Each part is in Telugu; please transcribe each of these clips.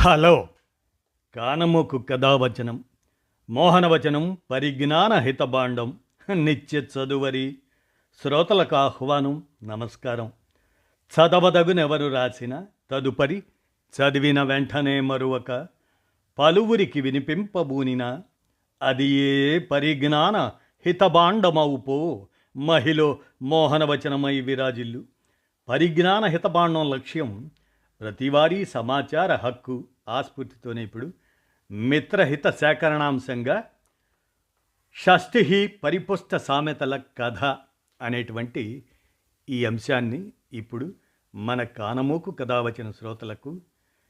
హలో. కానమోకు కథావచనం మోహనవచనం పరిజ్ఞాన హితబాండం నిత్య చదువరి శ్రోతలకు ఆహ్వానం. నమస్కారం. చదవదగునెవరు రాసిన తదుపరి చదివిన వెంటనే మరువక పలువురికి వినిపింపబూనిన అది ఏ పరిజ్ఞాన హితబాండమవుపో మహిళ మోహనవచనమై విరాజిల్లు. పరిజ్ఞాన హితబాండం లక్ష్యం ప్రతివారీ సమాచార హక్కు. ఆస్ఫూర్తితోనే ఇప్పుడు మిత్రహిత సేకరణాంశంగా షష్ఠి పరిపుష్ట సామెతల కథ అనేటువంటి ఈ అంశాన్ని ఇప్పుడు మన కానమోకు కథావచన శ్రోతలకు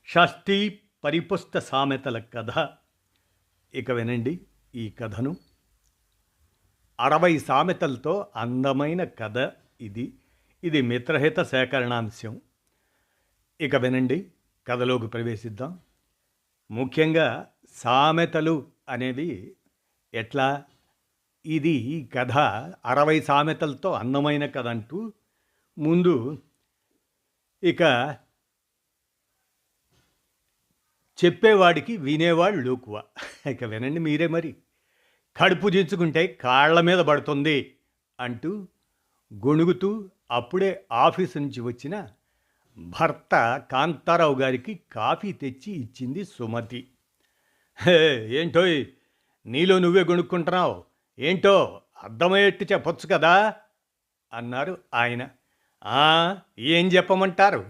షష్ఠి పరిపుష్ట సామెతల కథ. ఇక వినండి ఈ కథను. 60 సామెతలతో అందమైన కథ ఇది. ఇది మిత్రహిత సేకరణాంశం. ఇక వినండి, కథలోకి ప్రవేశిద్దాం. ముఖ్యంగా సామెతలు అనేవి ఎట్లా, ఇది కథ 60 సామెతలతో అందమైన కథ అంటూ ముందు ఇక చెప్పేవాడికి వినేవాడు లోకువ. ఇక వినండి మీరే మరి. కడుపు దించుకుంటే కాళ్ల మీద పడుతుంది అంటూ గొణుగుతూ అప్పుడే ఆఫీసు నుంచి వచ్చిన భర్త కాంతారావు గారికి కాఫీ తెచ్చి ఇచ్చింది సుమతి. ఏంటోయ్, నీలో నువ్వే గొణుక్కుంటున్నావు, ఏంటో అర్థమయ్యేట్టు చెప్పొచ్చు కదా అన్నారు ఆయన. ఏం చెప్పమంటారు,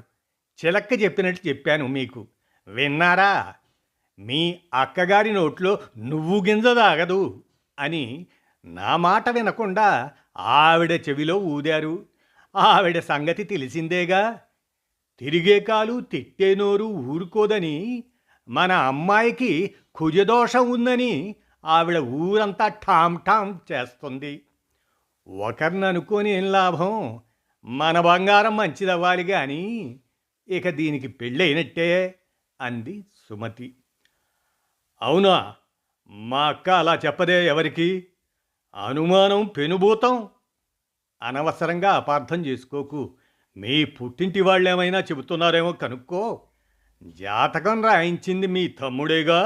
చిలక్క చెప్పినట్టు చెప్పాను మీకు, విన్నారా? మీ అక్కగారి నోట్లో నువ్వు గింజ దాగదు అని నా మాట వినకుండా ఆవిడ చెవిలో ఊదారు. ఆవిడ సంగతి తెలిసిందేగా. తిరిగే కాలు తిట్టే నోరు ఊరుకోదని, మన అమ్మాయికి కుజదోషం ఉందని ఆవిడ ఊరంతా ఠామ్ ఠామ్ చేస్తుంది. ఒకరిని అనుకోని ఏం లాభం, మన బంగారం మంచిదవ్వాలి కానీ ఇక దీనికి పెళ్ళైనట్టే అంది సుమతి. అవునా, మా అక్క అలా చెప్పదే ఎవరికి, అనుమానం పెనుభూతం. అనవసరంగా అపార్థం చేసుకోకు. మీ పుట్టింటి వాళ్ళు ఏమైనా చెబుతున్నారేమో కనుక్కో. జాతకం రాయించింది మీ తమ్ముడేగా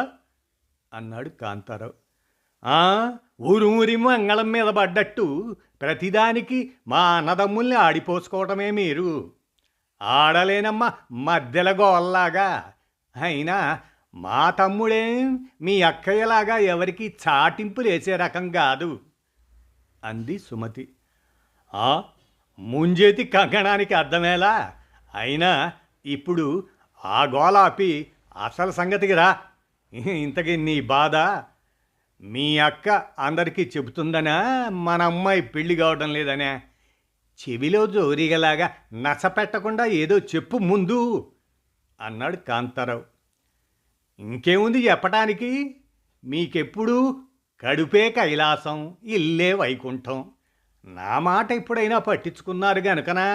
అన్నాడు కాంతారావు. ఊరి మంగళం మీద పడ్డట్టు ప్రతిదానికి మా అన్నదమ్ముల్ని ఆడిపోసుకోవటమే మీరు. ఆడలేనమ్మ మధ్యల గోల్లాగా. అయినా మా తమ్ముడేం మీ అక్కయ్యలాగా ఎవరికి చాటింపులేసే రకం కాదు అంది సుమతి. ముంజేతి కంకణానికి అర్థమేలా? అయినా ఇప్పుడు ఆ గోలాపి అసలు సంగతికి రా. ఇంతకీ నీ బాధ మీ అక్క అందరికీ చెబుతుందనా, మన అమ్మాయి పెళ్లి కావడం లేదనే? చెవిలో జోరిగలాగా నచ్చపెట్టకుండా ఏదో చెప్పు ముందు అన్నాడు కాంతారావు. ఇంకేముంది చెప్పటానికి, మీకెప్పుడు కడుపే కైలాసం, ఇల్లే వైకుంఠం. నా మాట ఎప్పుడైనా పట్టించుకున్నారు గనుకనా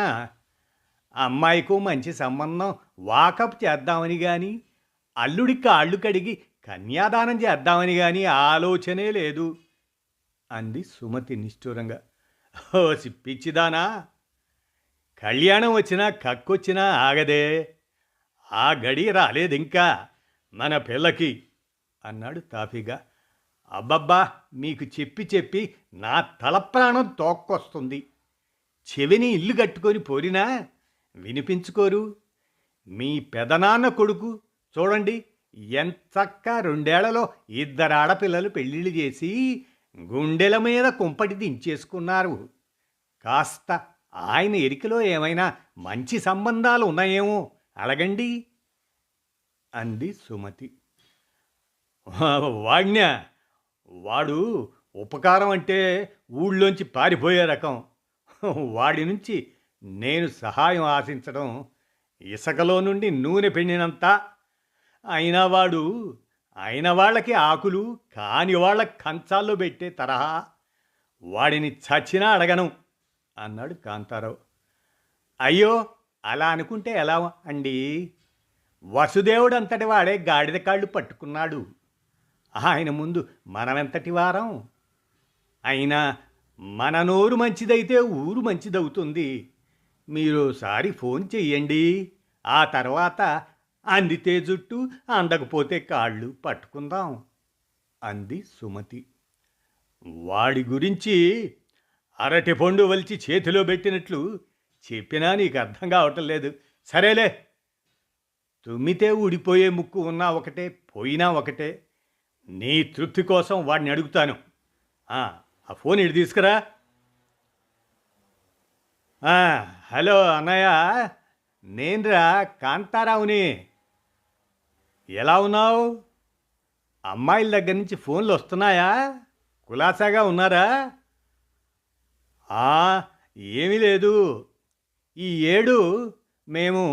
అమ్మాయికు మంచి సంబంధం వాకప్ చేద్దామని కానీ, అల్లుడి కాళ్ళు కడిగి కన్యాదానం చేద్దామని కానీ ఆలోచనే లేదు అంది సుమతి నిష్ఠూరంగా. పిచ్చిదానా, కళ్యాణం వచ్చినా కక్కొచ్చినా ఆగదే. ఆ గడి రాలేదింకా మన పిల్లకి అన్నాడు తాఫీగా. అబ్బబ్బా, మీకు చెప్పి చెప్పి నా తలప్రాణం తోక్కొస్తుంది. చెవిని ఇల్లు కట్టుకొని పోరినా వినిపించుకోరు. మీ పెదనాన్న కొడుకు చూడండి, ఎంతక్క 2 ఏళ్లలో 2 ఆడపిల్లలు పెళ్ళిళ్ళు చేసి గుండెల మీద కుంపటి దించేసుకున్నారు. కాస్త ఆయన ఎరికలో ఏమైనా మంచి సంబంధాలు ఉన్నాయేమో అడగండి అంది సుమతి. వాణ్య, వాడు ఉపకారం అంటే ఊళ్ళోంచి పారిపోయే రకం. వాడి నుంచి నేను సహాయం ఆశించడం ఇసుకలో నుండి నూనె పిండినంత. అయినా వాడు అయిన వాళ్ళకి ఆకులు, కాని వాళ్ళ కంచాల్లో పెట్టే తరహా. వాడిని చచ్చినా అడగను అన్నాడు కాంతారావు. అయ్యో, అలా అనుకుంటే ఎలా అండి? వసుదేవుడు అంతటి వాడే గాడిద కాళ్ళు పట్టుకున్నాడు. ఆయన ముందు మనమెంతటి వారం? అయినా మన నోరు మంచిదైతే ఊరు మంచిదవుతుంది. మీరోసారి ఫోన్ చెయ్యండి, ఆ తర్వాత అందితే జుట్టు, అందకపోతే కాళ్ళు పట్టుకుందాం అంది సుమతి. వాడి గురించి అరటిపండు వలిచి చేతిలో పెట్టినట్లు చెప్పినా నీకు అర్థం కావటం లేదు. సరేలే, తుమ్మితే ఊడిపోయే ముక్కు ఉన్నా ఒకటే, పోయినా ఒకటే. నీ తృప్తి కోసం వాడిని అడుగుతాను. ఆ ఫోన్ ఇటు తీసుకురా. హలో అన్నయ్య, నేనురా కాంతారావుని. ఎలా ఉన్నావు? అమ్మాయిల దగ్గర నుంచి ఫోన్లు వస్తున్నాయా? కులాసాగా ఉన్నారా? ఏమీ లేదు. ఈ ఏడు మేము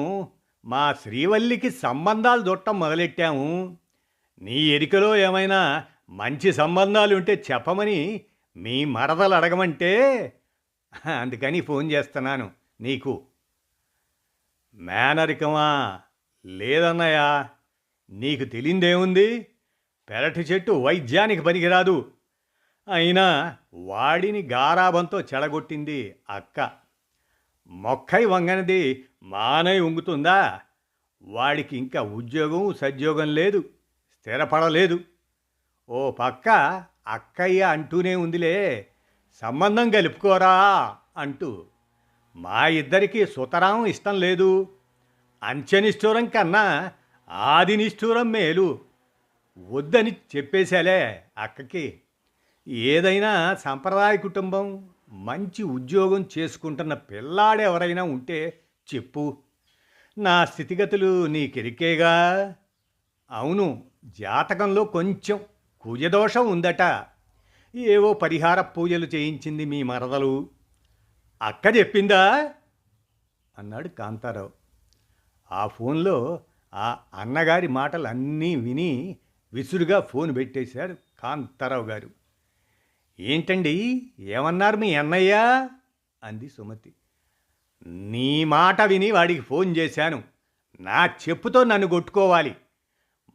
మా శ్రీవల్లికి సంబంధాలు చూడటం మొదలెట్టాము. నీ ఎరికలో ఏమైనా మంచి సంబంధాలు ఉంటే చెప్పమని మీ మరదలు అడగమంటే అందుకని ఫోన్ చేస్తున్నాను నీకు. మేనరికమా? లేదన్నయ్య, నీకు తెలియందేముంది? పెరటి చెట్టు వైద్యానికి పనికిరాదు. అయినా వాడిని గారాబంతో చెడగొట్టింది అక్క. మొక్కై వంగనిది మానై ఉంగుతుందా? వాడికి ఇంకా ఉద్యోగం సద్యోగం లేదు, స్థిరపడలేదు. ఓ పక్క అక్కయ్య అంటూనే ఉందిలే, సంబంధం కలుపుకోరా అంటూ. మా ఇద్దరికీ సుతరాం ఇష్టం లేదు. అంచెనిష్ఠూరం కన్నా ఆది నిష్ఠూరం మేలు. వద్దని చెప్పేశాలే అక్కకి. ఏదైనా సంప్రదాయ కుటుంబం, మంచి ఉద్యోగం చేసుకుంటున్న పిల్లాడెవరైనా ఉంటే చెప్పు. నా స్థితిగతులు నీకెరికేగా. అవును, జాతకంలో కొంచెం కుజదోషం ఉందట. ఏవో పరిహార పూజలు చేయించింది మీ మరదలు. అక్క చెప్పిందా అన్నాడు కాంతారావు. ఆ ఫోన్లో ఆ అన్నగారి మాటలు అన్నీ విని విసురుగా ఫోన్ పెట్టేశాడు కాంతారావు గారు. ఏంటండి, ఏమన్నారు మీ అన్నయ్య అంది సుమతి. నీ మాట విని వాడికి ఫోన్ చేశాను. నా చెప్పుతో నన్ను కొట్టుకోవాలి.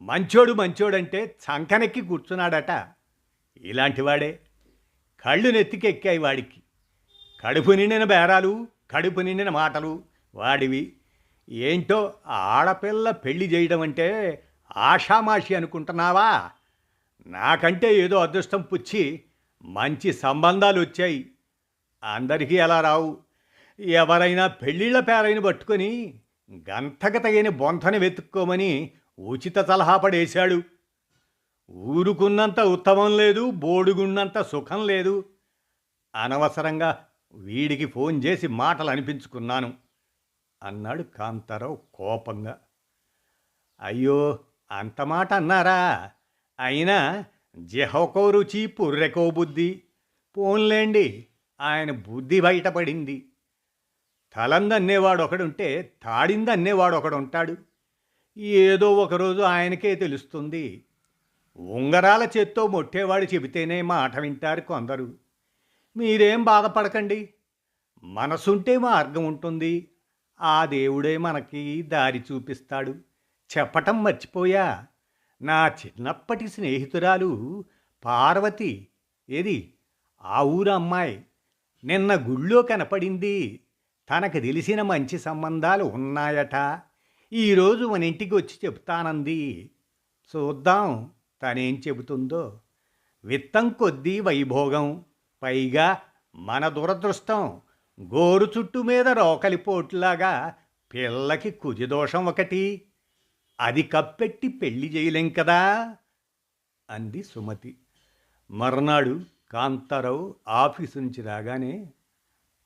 మంచోడు మంచోడంటే చంకనెక్కి కూర్చున్నాడట. ఇలాంటివాడే. కళ్ళు నెత్తికెక్కాయి వాడికి. కడుపు నిండిన బేరాలు, కడుపు నిండిన మాటలు వాడివి. ఏంటో ఆడపిల్ల పెళ్లి చేయడం అంటే ఆషామాషి అనుకుంటున్నావా? నాకంటే ఏదో అదృష్టం పుచ్చి మంచి సంబంధాలు వచ్చాయి. అందరికీ అలా రావు. ఎవరైనా పెళ్ళిళ్ళ పేరైన పట్టుకొని గంతకు తగిన బొంతని వెతుక్కోమని ఉచిత సలహా పడేశాడు. ఊరుకున్నంత ఉత్తమం లేదు, బోడుగున్నంత సుఖం లేదు. అనవసరంగా వీడికి ఫోన్ చేసి మాటలు అనిపించుకున్నాను అన్నాడు కాంతారావు కోపంగా. అయ్యో, అంత మాట అన్నారా? అయినా జెహోకో రుచి పుర్రెకో బుద్ధి. పోన్లేండి, ఆయన బుద్ధి బయటపడింది. తలందన్నేవాడు ఒకడుంటే తాడిందన్నేవాడు ఒకడుంటాడు. ఏదో ఒకరోజు ఆయనకే తెలుస్తుంది. ఉంగరాల చేత్తో మొట్టేవాడు చెబితేనే మాట వింటారు కొందరు. మీరేం బాధపడకండి. మనసుంటే మార్గం ఉంటుంది. ఆ దేవుడే మనకి దారి చూపిస్తాడు. చెప్పటం మర్చిపోయా, నా చిన్నప్పటి స్నేహితురాలు పార్వతి, ఏది ఆ ఊరు అమ్మాయి, నిన్న గుళ్ళో కనపడింది. తనకు తెలిసిన మంచి సంబంధాలు ఉన్నాయట. ఈరోజు మన ఇంటికి వచ్చి చెప్తానంది. చూద్దాం తనేం చెబుతుందో. విత్తం కొద్దీ వైభోగం, పైగా మన దురదృష్టం గోరు చుట్టు మీద రోకలిపోట్లాగా పిల్లకి కుజిదోషం ఒకటి. అది కప్పెట్టి పెళ్లి చేయలేం కదా అంది సుమతి. మర్నాడు కాంతారావు ఆఫీసు నుంచి రాగానే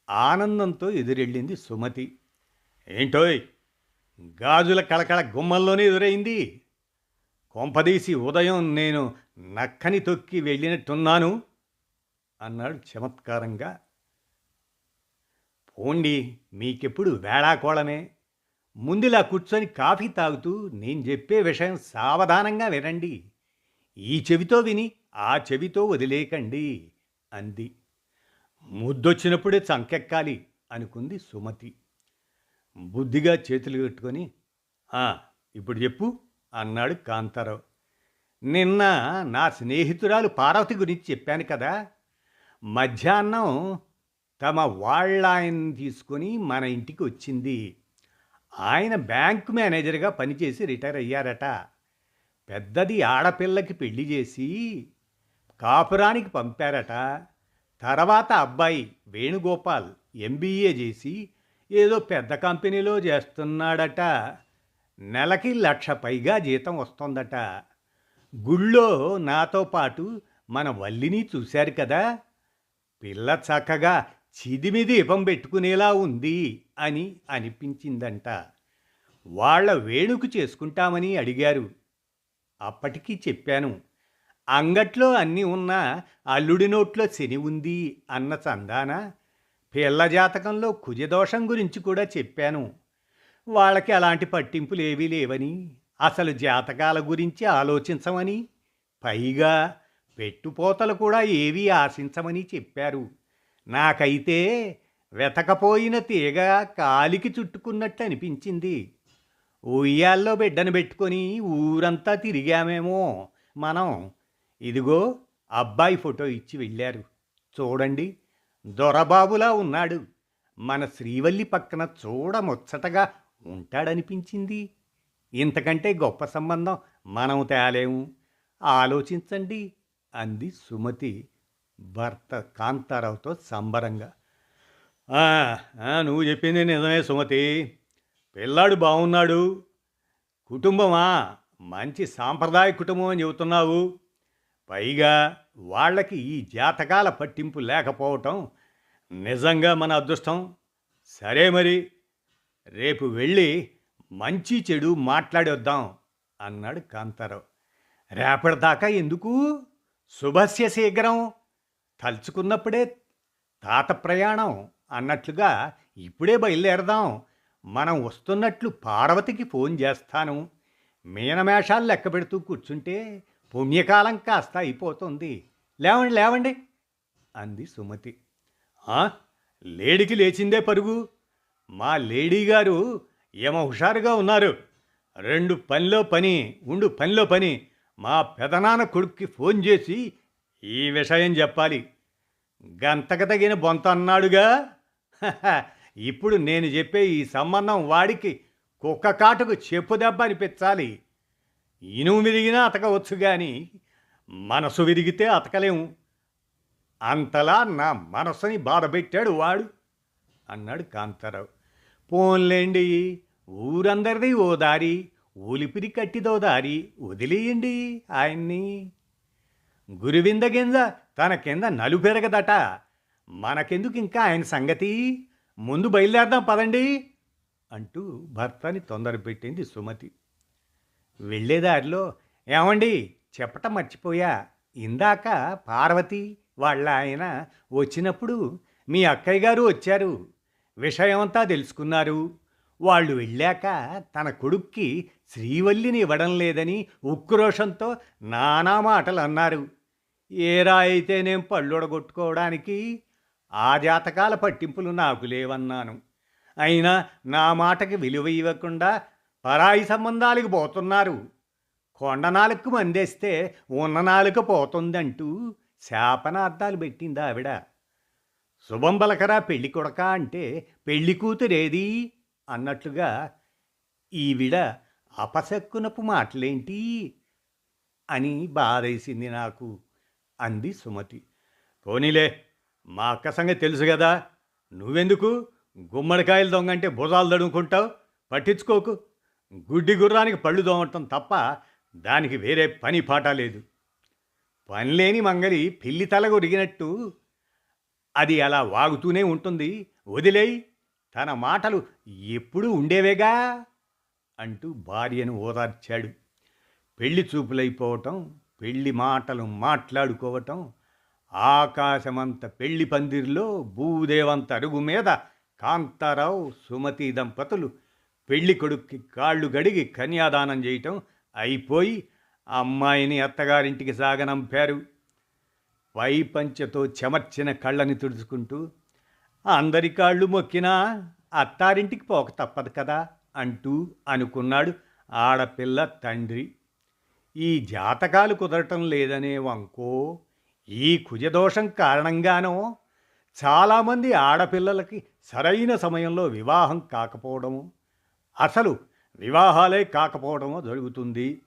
ఆనందంతో ఎదురెళ్ళింది సుమతి. ఏంటోయ్, గాజుల కళకళ గుమ్మంలోనే ఎదురైంది. కొంపదీసి ఉదయం నేను నక్కని తొక్కి వెళ్ళినట్టున్నాను అన్నాడు చమత్కారంగా. పోండి, మీకెప్పుడు వేళాకోళమే. ముందులా కూర్చొని కాఫీ తాగుతూ నేను చెప్పే విషయం సావధానంగా వినండి. ఈ చెవితో విని ఆ చెవితో వదిలేకండి అంది. ముద్దొచ్చినప్పుడే చంకెక్కాలి అనుకుంది సుమతి. బుద్ధిగా చేతులు కట్టుకొని ఇప్పుడు చెప్పు అన్నాడు కాంతారావు. నిన్న నా స్నేహితురాలు పార్వతి గురించి చెప్పాను కదా. మధ్యాహ్నం తమ వాళ్ళాయన్ని తీసుకొని మన ఇంటికి వచ్చింది. ఆయన బ్యాంకు మేనేజర్గా పనిచేసి రిటైర్ అయ్యారట. పెద్దది ఆడపిల్లకి పెళ్లి చేసి కాపురానికి పంపారట. తర్వాత అబ్బాయి వేణుగోపాల్ ఎంబీఏ చేసి ఏదో పెద్ద కంపెనీలో చేస్తున్నాడట. నెలకి 1,00,000 పైగా జీతం వస్తోందట. గుళ్ళో నాతో పాటు మన వల్లిని చూశారు కదా, పిల్ల చక్కగా చిదిమి దీపం పెట్టుకునేలా ఉంది అని అనిపించిందంట. వాళ్ళ వేణుకు చేసుకుంటామని అడిగారు. అప్పటికీ చెప్పాను, అంగట్లో అన్నీ ఉన్నా అల్లుడి నోట్లో శని ఉంది అన్న చందాన పిల్ల జాతకంలో కుజదోషం గురించి కూడా చెప్పాను. వాళ్ళకి అలాంటి పట్టింపులు ఏవీ లేవని, అసలు జాతకాల గురించి ఆలోచించమని, పైగా పెట్టుపోతలు కూడా ఏవీ ఆశించమని చెప్పారు. నాకైతే వెతకపోయిన తీగ కాలికి చుట్టుకున్నట్టు అనిపించింది. ఉయ్యాల్లో బిడ్డను పెట్టుకొని ఊరంతా తిరిగామేమో మనం. ఇదిగో అబ్బాయి ఫోటో ఇచ్చి వెళ్ళారు, చూడండి, దొరబాబులా ఉన్నాడు. మన శ్రీవల్లి పక్కన చూడముచ్చటగా ఉంటాడనిపించింది. ఇంతకంటే గొప్ప సంబంధం మనం తేలేము, ఆలోచించండి అంది సుమతి భర్త కాంతారావుతో సంబరంగా. "ఆ, నువ్వు చెప్పింది నిజమే సుమతి. పిల్లాడు బాగున్నాడు. కుటుంబమా మంచి సాంప్రదాయ కుటుంబం అని చెబుతున్నావు. పైగా వాళ్ళకి ఈ జాతకాల పట్టింపు లేకపోవటం నిజంగా మన అదృష్టం. సరే మరి, రేపు వెళ్ళి మంచి చెడు మాట్లాడి వద్దాం" అన్నాడు కాంతారావు. "రేపటిదాకా ఎందుకు? శుభస్య శీఘ్రం. తలుచుకున్నప్పుడే తాత ప్రయాణం అన్నట్లుగా ఇప్పుడే బయలుదేరదాం. మనం వస్తున్నట్లు పార్వతికి ఫోన్ చేస్తాను. మీనమేషాలు లెక్క పెడుతూ కూర్చుంటే పుణ్యకాలం కాస్త అయిపోతుంది. లేవండి లేవండి అంది సుమతి. లేడీకి లేచిందే పరుగు. మా లేడీ గారు ఏమో హుషారుగా ఉన్నారు. పనిలో పని. మా పెదనాన్న కొడుక్కి ఫోన్ చేసి ఈ విషయం చెప్పాలి. గంతకు తగిన బొంత అన్నాడుగా. ఇప్పుడు నేను చెప్పే ఈ సంబంధం వాడికి కుక్క కాటుకు చెప్పు దెబ్బ అనిపించాలి. ఇనుము విరిగినా అతకవచ్చు కానీ మనసు విరిగితే అతకలేము. అంతలా నా మనసుని బాధపెట్టాడు వాడు అన్నాడు కాంతారావు. పోన్లేండి, ఊరందరిది ఓ దారి, ఊలిపిరి కట్టిదో దారి, వదిలేయండి ఆయన్ని. గురువింద గింజ తన కింద నలుపెరగదట. మనకెందుకు ఇంకా ఆయన సంగతి? ముందు బయలుదేరదాం పదండి అంటూ భర్తని తొందరపెట్టింది సుమతి. వెళ్ళేదారిలో, ఏమండి చెప్పటం మర్చిపోయా, ఇందాక పార్వతి వాళ్ళ ఆయన వచ్చినప్పుడు మీ అక్కయ్య గారు వచ్చారు. విషయమంతా తెలుసుకున్నారు. వాళ్ళు వెళ్ళాక తన కొడుక్కి శ్రీవల్లిని ఇవ్వడం లేదని ఉక్రోషంతో నానా మాటలు అన్నారు. ఏరా అయితేనేం పళ్ళొడగొట్టుకోవడానికి? ఆ జాతకాల పట్టింపులు నాకు లేవన్నాను. అయినా నా మాటకి విలువ ఇవ్వకుండా పరాయి సంబంధాలకు పోతున్నారు. కొండ నాలుగు మందేస్తే ఉన్న నాలుక పోతుందంటూ శాపనార్థాలు పెట్టింది ఆవిడ. శుభం పలకరా పెళ్లి కొడక అంటే పెళ్లి కూతురేది అన్నట్లుగా ఈవిడ అపశక్కునపు మాటలేంటి అని బాధేసింది నాకు అంది సుమతి. పోనీలే, మా అక్క సంగతి తెలుసు కదా. నువ్వెందుకు గుమ్మడికాయలు దొంగంటే భుజాలు దడుకుంటావు? పట్టించుకోకు. గుడ్డి గుర్రానికి పళ్ళు దోమటం తప్ప దానికి వేరే పని పాట లేదు. పనిలేని మంగలి పిల్లి తల ఉరిగినట్టు అది అలా వాగుతూనే ఉంటుంది. వదిలేయి, తన మాటలు ఎప్పుడూ ఉండేవేగా అంటూ భార్యను ఓదార్చాడు. పెళ్లి చూపులైపోవటం, పెళ్లి మాటలు మాట్లాడుకోవటం, ఆకాశమంత పెళ్లి పందిరిలో భూదేవంత అరుగు మీద కాంతారావు సుమతి దంపతులు పెళ్లి కొడుక్కి కాళ్ళు గడిగి కన్యాదానం చేయటం అయిపోయి అమ్మాయిని అత్తగారింటికి సాగనంపారు. పై పంచెతో చెమర్చిన కళ్ళని తుడుచుకుంటూ, అందరి కాళ్ళు మొక్కినా అత్తారింటికి పోక తప్పదు కదా అంటూ అనుకున్నాడు ఆడపిల్ల తండ్రి. ఈ జాతకాలు కుదరటం లేదనే వంకో, ఈ కుజదోషం కారణంగానో చాలామంది ఆడపిల్లలకి సరైన సమయంలో వివాహం కాకపోవడము, అసలు వివాహాలే కాకపోవడం జరుగుతుంది.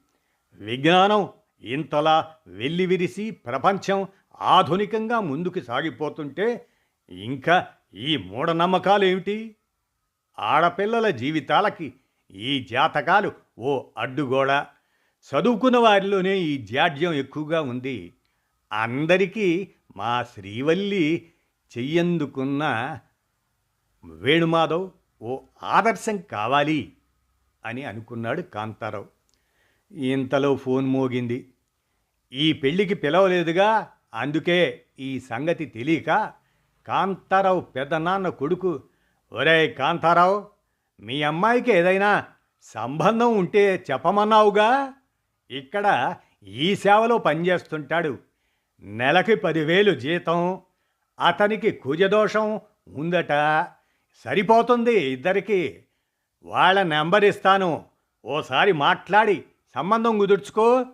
విజ్ఞానం ఇంతలా వెల్లివిరిసి ప్రపంచం ఆధునికంగా ముందుకు సాగిపోతుంటే ఇంకా ఈ మూఢనమ్మకాలేమిటి? ఆడపిల్లల జీవితాలకి ఈ జాతకాలు ఓ అడ్డుగోడ. చదువుకున్న వారిలోనే ఈ జాడ్యం ఎక్కువగా ఉంది. అందరికీ మా శ్రీవల్లి చెయ్యందుకున్న వేణుమాధవ్ ఓ ఆదర్శం కావాలి అని అనుకున్నాడు కాంతారావు. ఇంతలో ఫోన్ మోగింది. ఈ పెళ్ళికి పిలవలేదుగా, అందుకే ఈ సంగతి తెలియక కాంతారావు పెద్దనాన్న కొడుకు, ఒరేయ్ కాంతారావు, మీ అమ్మాయికి ఏదైనా సంబంధం ఉంటే చెప్పమన్నావుగా, ఇక్కడ ఈ సేవలో పనిచేస్తుంటాడు, నెలకి 10,000 జీతం, అతనికి కుజదోషం ఉందట, సరిపోతుంది ఇద్దరికి, వాళ్ళ నెంబర్ ఇస్తాను, ఓసారి మాట్లాడి సంబంధం కుదుర్చుకో,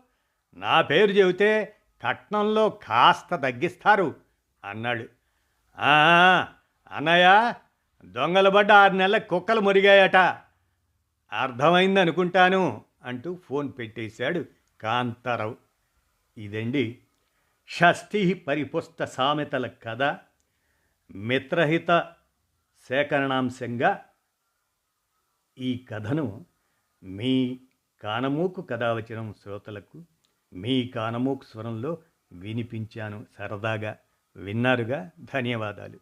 నా పేరు చెబితే కట్నంలో కాస్త తగ్గిస్తారు అన్నాడు. "ఆ, అన్నయ్య, దొంగలు పడ్డ 6 నెలల కుక్కలు మురిగాయట, అర్థమైందనుకుంటాను" అంటూ ఫోన్ పెట్టేశాడు కాంతారావు. ఇదండి షష్ఠి పరిపుష్ట సామెతల కథ. మిత్రహిత సేకరణాంశంగా ఈ కథను మీ కానమూకు కథావచనం శ్రోతలకు మీ కానమూకు స్వరంలో వినిపించాను. సరదాగా విన్నారుగా. ధన్యవాదాలు.